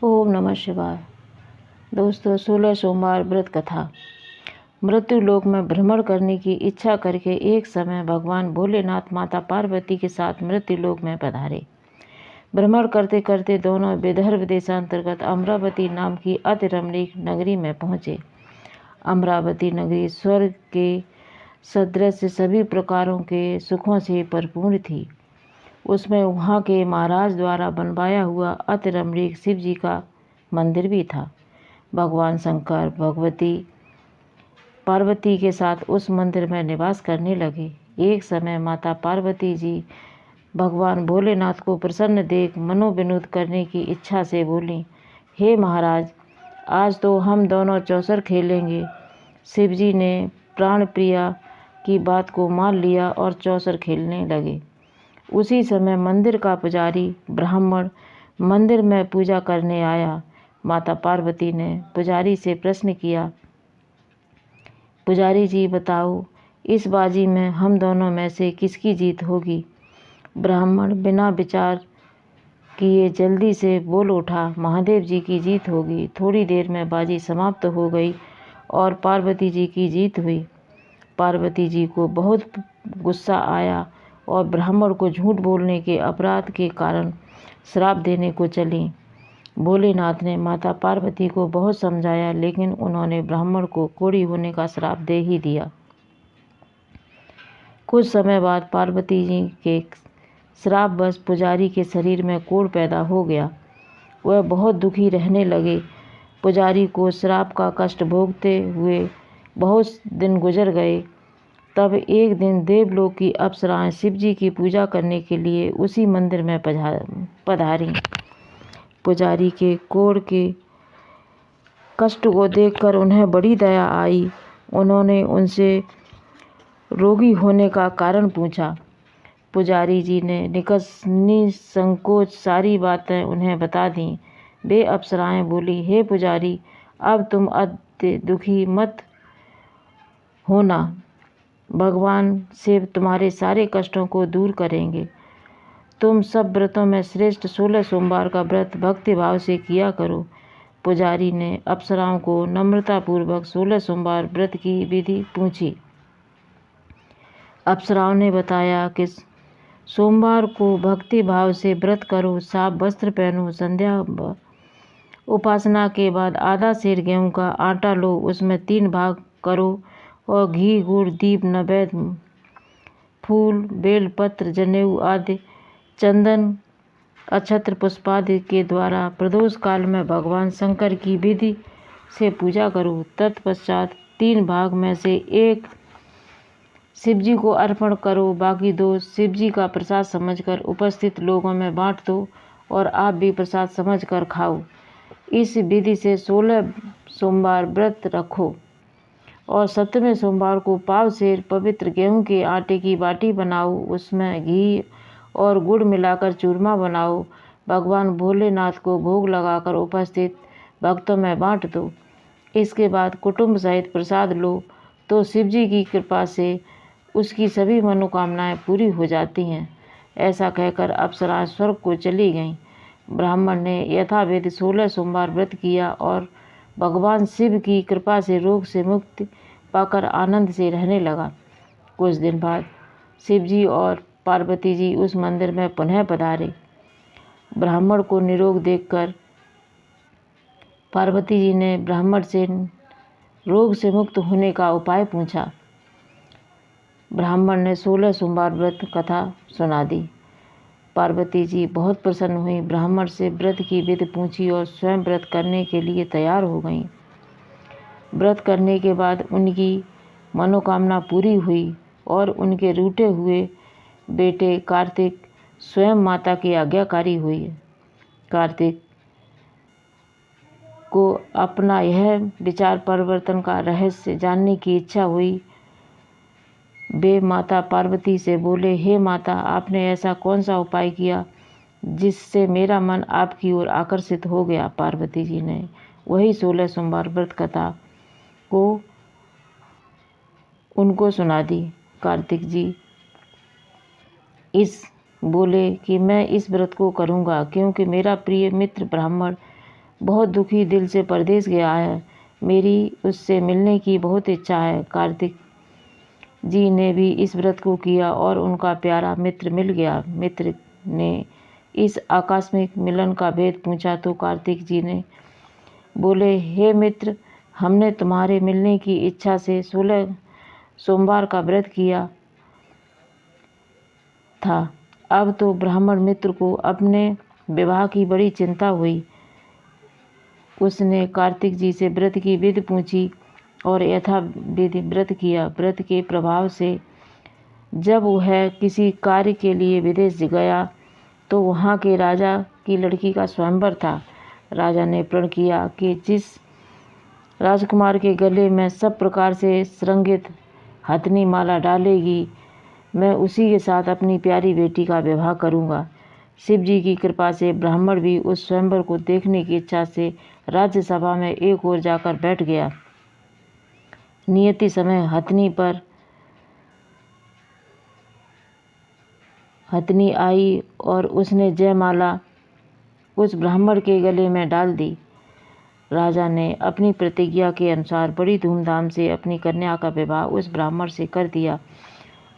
ओम नमः शिवाय। दोस्तों, 16 सोमवार व्रत कथा। मृत्यु लोक में भ्रमण करने की इच्छा करके एक समय भगवान भोलेनाथ माता पार्वती के साथ मृत्यु लोक में पधारे। भ्रमण करते करते दोनों विदर्भ देशांतर्गत अमरावती नाम की अति रमणीक नगरी में पहुँचे। अमरावती नगरी स्वर्ग के सदृश सभी प्रकारों के सुखों से परिपूर्ण थी। उसमें वहाँ के महाराज द्वारा बनवाया हुआ अति रमणीक शिव जी का मंदिर भी था। भगवान शंकर भगवती पार्वती के साथ उस मंदिर में निवास करने लगे। एक समय माता पार्वती जी भगवान भोलेनाथ को प्रसन्न देख मनोविनोद करने की इच्छा से बोली, हे महाराज, आज तो हम दोनों चौसर खेलेंगे। शिव जी ने प्राण प्रिया की बात को मान लिया और चौसर खेलने लगे। उसी समय मंदिर का पुजारी ब्राह्मण मंदिर में पूजा करने आया। माता पार्वती ने पुजारी से प्रश्न किया, पुजारी जी बताओ, इस बाजी में हम दोनों में से किसकी जीत होगी? ब्राह्मण बिना विचार किए जल्दी से बोल उठा, महादेव जी की जीत होगी। थोड़ी देर में बाजी समाप्त हो गई और पार्वती जी की जीत हुई। पार्वती जी को बहुत गुस्सा आया और ब्राह्मण को झूठ बोलने के अपराध के कारण श्राप देने को चली। भोलेनाथ ने माता पार्वती को बहुत समझाया, लेकिन उन्होंने ब्राह्मण को कोढ़ी होने का श्राप दे ही दिया। कुछ समय बाद पार्वती जी के श्रापवश पुजारी के शरीर में कोढ़ पैदा हो गया। वह बहुत दुखी रहने लगे। पुजारी को श्राप का कष्ट भोगते हुए बहुत दिन गुजर गए। तब एक दिन देवलोक की अप्सराएं शिव जी की पूजा करने के लिए उसी मंदिर में पधारी। पुजारी के कोढ़ के कष्ट को देखकर उन्हें बड़ी दया आई। उन्होंने उनसे रोगी होने का कारण पूछा। पुजारी जी ने निसंकोच सारी बातें उन्हें बता दी। वे अप्सराएं बोली, हे पुजारी, अब तुम अति दुखी मत होना। भगवान शिव तुम्हारे सारे कष्टों को दूर करेंगे। तुम सब व्रतों में श्रेष्ठ 16 सोमवार का व्रत भक्ति भाव से किया करो। पुजारी ने अप्सराओं को नम्रतापूर्वक 16 सोमवार व्रत की विधि पूछी। अप्सराओं ने बताया कि सोमवार को भक्ति भाव से व्रत करो, साफ वस्त्र पहनो, संध्या उपासना के बाद आधा सेर गेहूं का आटा लो, उसमें 3 भाग करो और घी गुड़ दीप नैवेद्य फूल बेलपत्र जनेऊ आदि चंदन अक्षत्र पुष्पादि के द्वारा प्रदोष काल में भगवान शंकर की विधि से पूजा करो। तत्पश्चात 3 भाग में से 1 शिव जी को अर्पण करो, बाकी 2 शिव जी का प्रसाद समझकर उपस्थित लोगों में बांट दो और आप भी प्रसाद समझकर खाओ। इस विधि से 16 सोमवार व्रत रखो और 17वें सोमवार को पाव सेर पवित्र गेहूं के आटे की बाटी बनाओ, उसमें घी और गुड़ मिलाकर चूरमा बनाओ। भगवान भोलेनाथ को भोग लगाकर उपस्थित भक्तों में बांट दो। इसके बाद कुटुंब सहित प्रसाद लो तो शिव जी की कृपा से उसकी सभी मनोकामनाएं पूरी हो जाती हैं। ऐसा कहकर अप्सराएं स्वर्ग को चली गईं। ब्राह्मण ने यथाविधि 16 सोमवार व्रत किया और भगवान शिव की कृपा से रोग से मुक्ति पाकर आनंद से रहने लगा। कुछ दिन बाद शिव जी और पार्वती जी उस मंदिर में पुनः पधारे। ब्राह्मण को निरोग देखकर पार्वती जी ने ब्राह्मण से रोग से मुक्त होने का उपाय पूछा। ब्राह्मण ने 16 सोमवार व्रत कथा सुना दी। पार्वती जी बहुत प्रसन्न हुई, ब्राह्मण से व्रत की विधि पूछी और स्वयं व्रत करने के लिए तैयार हो गईं। व्रत करने के बाद उनकी मनोकामना पूरी हुई और उनके रूठे हुए बेटे कार्तिक स्वयं माता की आज्ञाकारी हुई। कार्तिक को अपना यह विचार परिवर्तन का रहस्य जानने की इच्छा हुई। वे माता पार्वती से बोले, हे माता, आपने ऐसा कौन सा उपाय किया जिससे मेरा मन आपकी ओर आकर्षित हो गया? पार्वती जी ने वही 16 सोमवार व्रत कथा को उनको सुना दी। कार्तिक जी बोले कि मैं इस व्रत को करूँगा क्योंकि मेरा प्रिय मित्र ब्राह्मण बहुत दुखी दिल से परदेश गया है। मेरी उससे मिलने की बहुत इच्छा है। कार्तिक जी ने भी इस व्रत को किया और उनका प्यारा मित्र मिल गया। मित्र ने इस आकस्मिक मिलन का भेद पूछा तो कार्तिक जी ने बोले, हे मित्र, हमने तुम्हारे मिलने की इच्छा से 16 सोमवार का व्रत किया था। अब तो ब्राह्मण मित्र को अपने विवाह की बड़ी चिंता हुई। उसने कार्तिक जी से व्रत की विधि पूछी और यथाविधि व्रत किया। व्रत के प्रभाव से जब वह किसी कार्य के लिए विदेश गया तो वहाँ के राजा की लड़की का स्वयंवर था। राजा ने प्रण किया कि जिस राजकुमार के गले में सब प्रकार से सुरंगित हथनी माला डालेगी, मैं उसी के साथ अपनी प्यारी बेटी का विवाह करूँगा। शिव जी की कृपा से ब्राह्मण भी उस स्वयंवर को देखने की इच्छा से राज्यसभा में एक ओर जाकर बैठ गया। नियति समय हथनी आई और उसने जयमाला उस ब्राह्मण के गले में डाल दी। राजा ने अपनी प्रतिज्ञा के अनुसार बड़ी धूमधाम से अपनी कन्या का विवाह उस ब्राह्मण से कर दिया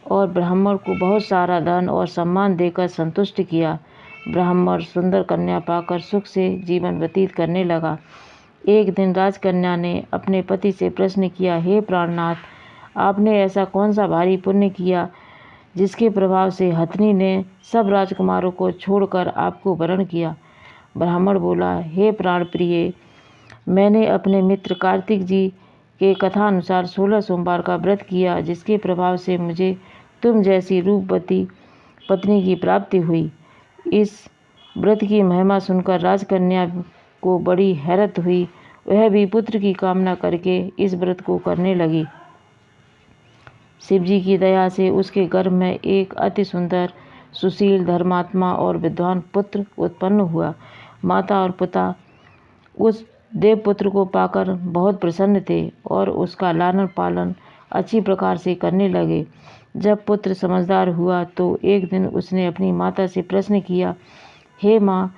और ब्राह्मण को बहुत सारा धन और सम्मान देकर संतुष्ट किया। ब्राह्मण सुंदर कन्या पाकर सुख से जीवन व्यतीत करने लगा। एक दिन राजकन्या ने अपने पति से प्रश्न किया, हे प्राणनाथ, आपने ऐसा कौन सा भारी पुण्य किया जिसके प्रभाव से हथनी ने सब राजकुमारों को छोड़कर आपको वरण किया? ब्राह्मण बोला, हे प्राण प्रिय, मैंने अपने मित्र कार्तिक जी के कथा अनुसार 16 सोमवार का व्रत किया, जिसके प्रभाव से मुझे तुम जैसी रूपवती पत्नी की प्राप्ति हुई। इस व्रत की महिमा सुनकर राजकन्या को बड़ी हैरत हुई। वह भी पुत्र की कामना करके इस व्रत को करने लगी। शिव जी की दया से उसके गर्भ में एक अति सुंदर, सुशील, धर्मात्मा और विद्वान पुत्र उत्पन्न हुआ। माता और पिता उस देवपुत्र को पाकर बहुत प्रसन्न थे और उसका लालन पालन अच्छी प्रकार से करने लगे। जब पुत्र समझदार हुआ तो एक दिन उसने अपनी माता से प्रश्न किया, हे माँ,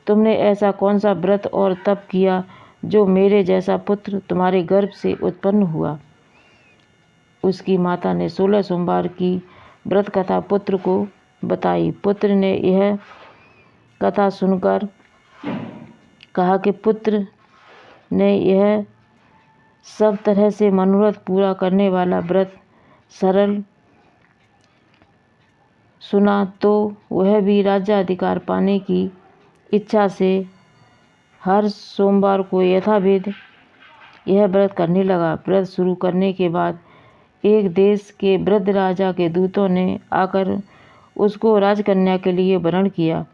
तुमने ऐसा कौन सा व्रत और तप किया जो मेरे जैसा पुत्र तुम्हारे गर्भ से उत्पन्न हुआ? उसकी माता ने 16 सोमवार की व्रत कथा पुत्र को बताई। पुत्र ने यह कथा सुनकर कहा कि पुत्र ने यह सब तरह से मनोरथ पूरा करने वाला व्रत सरल सुना तो वह भी राज्याधिकार पाने की इच्छा से हर सोमवार को यथाविधि यह व्रत करने लगा। व्रत शुरू करने के बाद एक देश के वृद्ध राजा के दूतों ने आकर उसको राजकन्या के लिए वरण किया।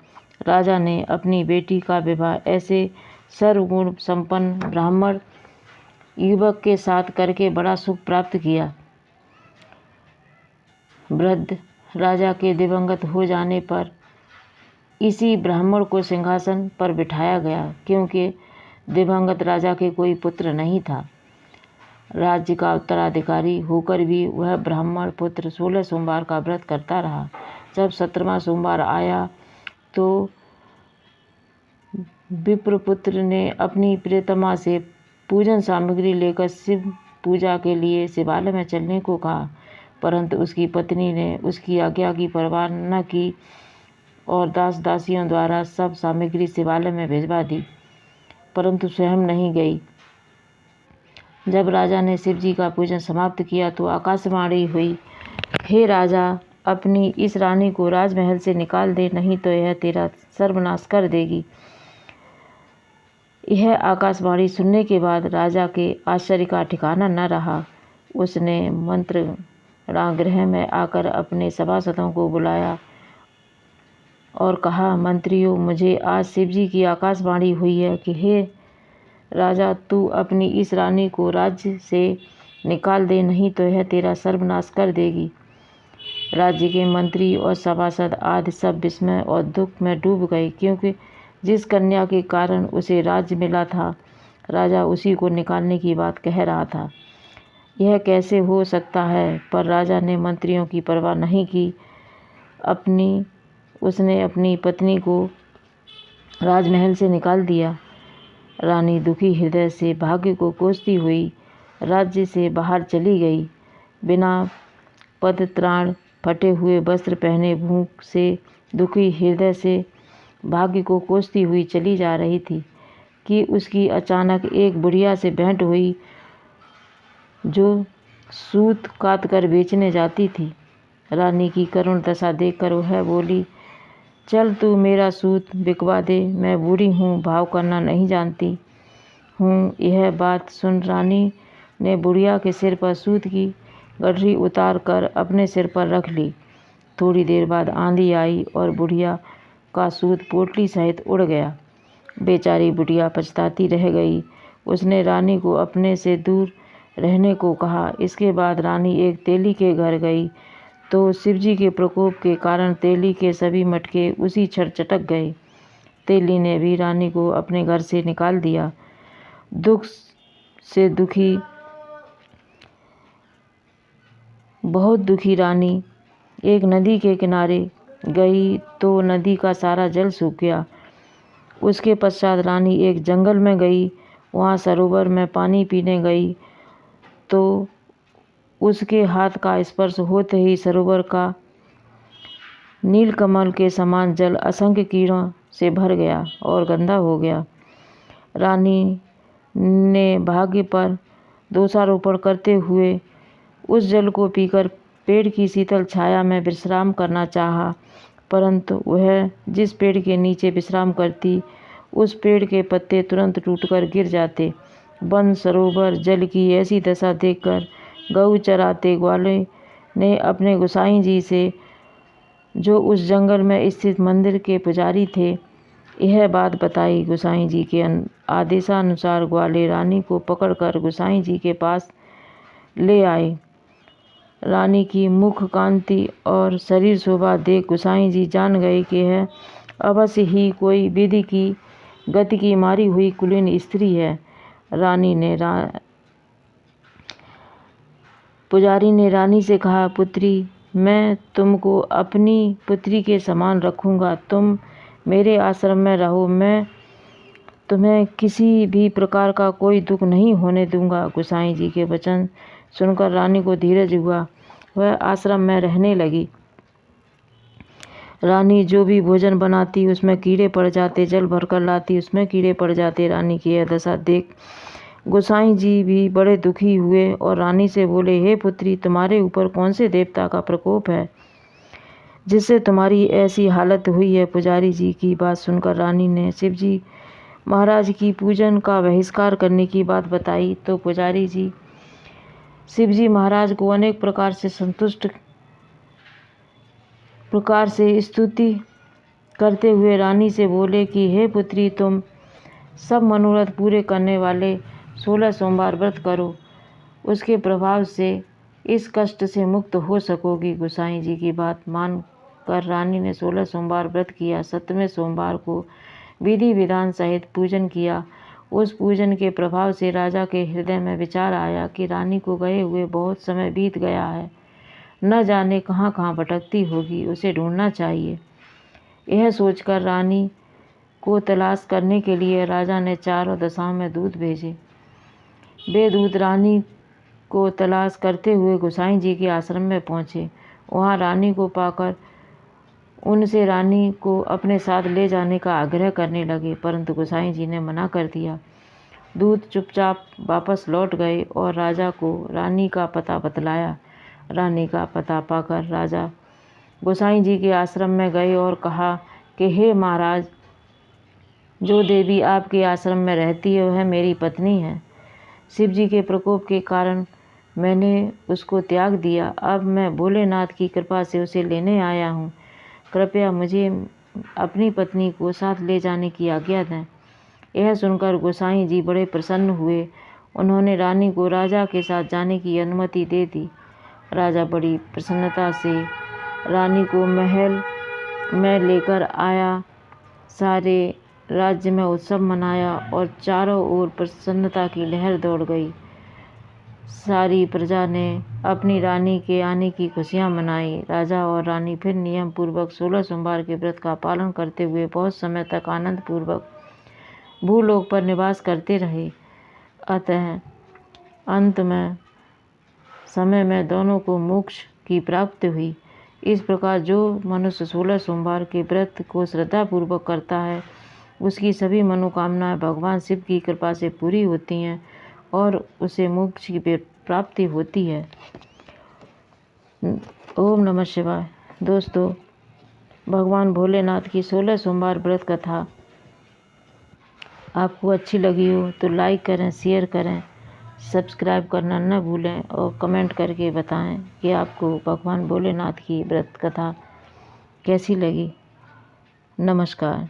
राजा ने अपनी बेटी का विवाह ऐसे सर्वगुण संपन्न ब्राह्मण युवक के साथ करके बड़ा सुख प्राप्त किया। वृद्ध राजा के दिवंगत हो जाने पर इसी ब्राह्मण को सिंहासन पर बिठाया गया, क्योंकि दिवंगत राजा के कोई पुत्र नहीं था। राज्य का उत्तराधिकारी होकर भी वह ब्राह्मण पुत्र 16 सोमवार का व्रत करता रहा। जब 17वां सोमवार आया तो विप्रपुत्र ने अपनी प्रियतमा से पूजन सामग्री लेकर शिव पूजा के लिए शिवालय में चलने को कहा, परंतु उसकी पत्नी ने उसकी आज्ञा की परवाह न की और दास दासियों द्वारा सब सामग्री शिवालय में भिजवा दी, परंतु स्वयं नहीं गई। जब राजा ने शिव जी का पूजन समाप्त किया तो आकाशवाणी हुई, हे राजा, अपनी इस रानी को राजमहल से निकाल दे, नहीं तो यह तेरा सर्वनाश कर देगी। यह आकाशवाणी सुनने के बाद राजा के आश्चर्य का ठिकाना न रहा। उसने मंत्रणा में आकर अपने सभासदों को बुलाया और कहा, मंत्रियों, मुझे आज शिव जी की आकाशवाणी हुई है कि हे राजा, तू अपनी इस रानी को राज्य से निकाल दे, नहीं तो यह तेरा सर्वनाश कर देगी। राज्य के मंत्री और सभासद आदि सब विस्मय और दुख में डूब गए, क्योंकि जिस कन्या के कारण उसे राज्य मिला था, राजा उसी को निकालने की बात कह रहा था। यह कैसे हो सकता है? पर राजा ने मंत्रियों की परवाह नहीं की। उसने अपनी पत्नी को राजमहल से निकाल दिया रानी दुखी हृदय से भाग्य को कोसती हुई राज्य से बाहर चली गई। बिना पदत्राण, फटे हुए वस्त्र पहने, भूख से दुखी हृदय से भाग्य को कोसती हुई चली जा रही थी कि उसकी अचानक एक बुढ़िया से भेंट हुई जो सूत काट कर बेचने जाती थी। रानी की करुण दशा देखकर वह बोली, चल तू मेरा सूत बिकवा दे, मैं बूढ़ी हूँ, भाव करना नहीं जानती हूँ। यह बात सुन रानी ने बुढ़िया के सिर पर सूत की गठरी उतार कर अपने सिर पर रख ली। थोड़ी देर बाद आंधी आई और बुढ़िया का सूत पोटली सहित उड़ गया। बेचारी बुढ़िया पछताती रह गई। उसने रानी को अपने से दूर रहने को कहा। इसके बाद रानी एक तेली के घर गई तो शिवजी के प्रकोप के कारण तेली के सभी मटके उसी क्षण चटक गए। तेली ने भी रानी को अपने घर से निकाल दिया। दुख से दुखी, बहुत दुखी रानी एक नदी के किनारे गई तो नदी का सारा जल सूख गया। उसके पश्चात रानी एक जंगल में गई। वहाँ सरोवर में पानी पीने गई तो उसके हाथ का स्पर्श होते ही सरोवर का नीलकमल के समान जल असंख्य कीड़ों से भर गया और गंदा हो गया। रानी ने भाग्य पर दोषारोपण करते हुए उस जल को पीकर पेड़ की शीतल छाया में विश्राम करना चाहा, परंतु वह जिस पेड़ के नीचे विश्राम करती उस पेड़ के पत्ते तुरंत टूटकर गिर जाते। वन सरोवर जल की ऐसी दशा देखकर गऊ चराते ग्वाले ने अपने गोसाई जी से, जो उस जंगल में स्थित मंदिर के पुजारी थे, यह बात बताई। गोसाई जी के आदेशानुसार ग्वाले रानी को पकड़कर गोसाई जी के पास ले आए। रानी की मुख कांति और शरीर शोभा देख गोसाई जी जान गए कि यह अवश्य ही कोई विधि की गति की मारी हुई कुलीन स्त्री है। पुजारी ने रानी से कहा, पुत्री, मैं तुमको अपनी पुत्री के समान रखूंगा। तुम मेरे आश्रम में रहो, मैं तुम्हें किसी भी प्रकार का कोई दुख नहीं होने दूंगा। गोसाई जी के वचन सुनकर रानी को धीरज हुआ। वह आश्रम में रहने लगी। रानी जो भी भोजन बनाती उसमें कीड़े पड़ जाते, जल भरकर लाती उसमें कीड़े पड़ जाते। रानी की यह दशा देख गोसाई जी भी बड़े दुखी हुए और रानी से बोले, हे पुत्री, तुम्हारे ऊपर कौन से देवता का प्रकोप है जिससे तुम्हारी ऐसी हालत हुई है। पुजारी जी की बात सुनकर रानी ने शिवजी महाराज की पूजन का बहिष्कार करने की बात बताई तो पुजारी जी शिवजी महाराज को अनेक प्रकार से स्तुति करते हुए रानी से बोले कि हे पुत्री, तुम सब मनोरथ पूरे करने वाले 16 सोमवार व्रत करो, उसके प्रभाव से इस कष्ट से मुक्त हो सकोगी। गोसाई जी की बात मानकर रानी ने 16 सोमवार व्रत किया। 7वें सोमवार को विधि विधान सहित पूजन किया। उस पूजन के प्रभाव से राजा के हृदय में विचार आया कि रानी को गए हुए बहुत समय बीत गया है, न जाने कहाँ कहाँ भटकती होगी, उसे ढूंढना चाहिए। यह सोचकर रानी को तलाश करने के लिए राजा ने चारों दिशाओं में दूत भेजे। वे दूत रानी को तलाश करते हुए गोसाई जी के आश्रम में पहुँचे। वहाँ रानी को पाकर उनसे रानी को अपने साथ ले जाने का आग्रह करने लगे, परंतु गोसाई जी ने मना कर दिया। दूत चुपचाप वापस लौट गए और राजा को रानी का पता बतलाया। रानी का पता पाकर राजा गोसाई जी के आश्रम में गए और कहा कि हे महाराज, जो देवी आपके आश्रम में रहती है वह मेरी पत्नी है। शिव जी के प्रकोप के कारण मैंने उसको त्याग दिया। अब मैं भोलेनाथ की कृपा से उसे लेने आया हूँ। कृपया मुझे अपनी पत्नी को साथ ले जाने की आज्ञा दें। यह सुनकर गोसाई जी बड़े प्रसन्न हुए। उन्होंने रानी को राजा के साथ जाने की अनुमति दे दी। राजा बड़ी प्रसन्नता से रानी को महल में लेकर आया। सारे राज्य में उत्सव मनाया और चारों ओर प्रसन्नता की लहर दौड़ गई। सारी प्रजा ने अपनी रानी के आने की खुशियां मनाई। राजा और रानी फिर नियम पूर्वक 16 सोमवार के व्रत का पालन करते हुए बहुत समय तक आनंद पूर्वक भूलोक पर निवास करते रहे। अतः अंत में समय में दोनों को मोक्ष की प्राप्ति हुई। इस प्रकार जो मनुष्य 16 सोमवार के व्रत को श्रद्धापूर्वक करता है उसकी सभी मनोकामनाएं भगवान शिव की कृपा से पूरी होती हैं और उसे मोक्ष की प्राप्ति होती है। ओम नमः शिवाय। दोस्तों, भगवान भोलेनाथ की 16 सोमवार व्रत कथा आपको अच्छी लगी हो तो लाइक करें, शेयर करें, सब्सक्राइब करना न भूलें और कमेंट करके बताएं कि आपको भगवान भोलेनाथ की व्रत कथा कैसी लगी। नमस्कार।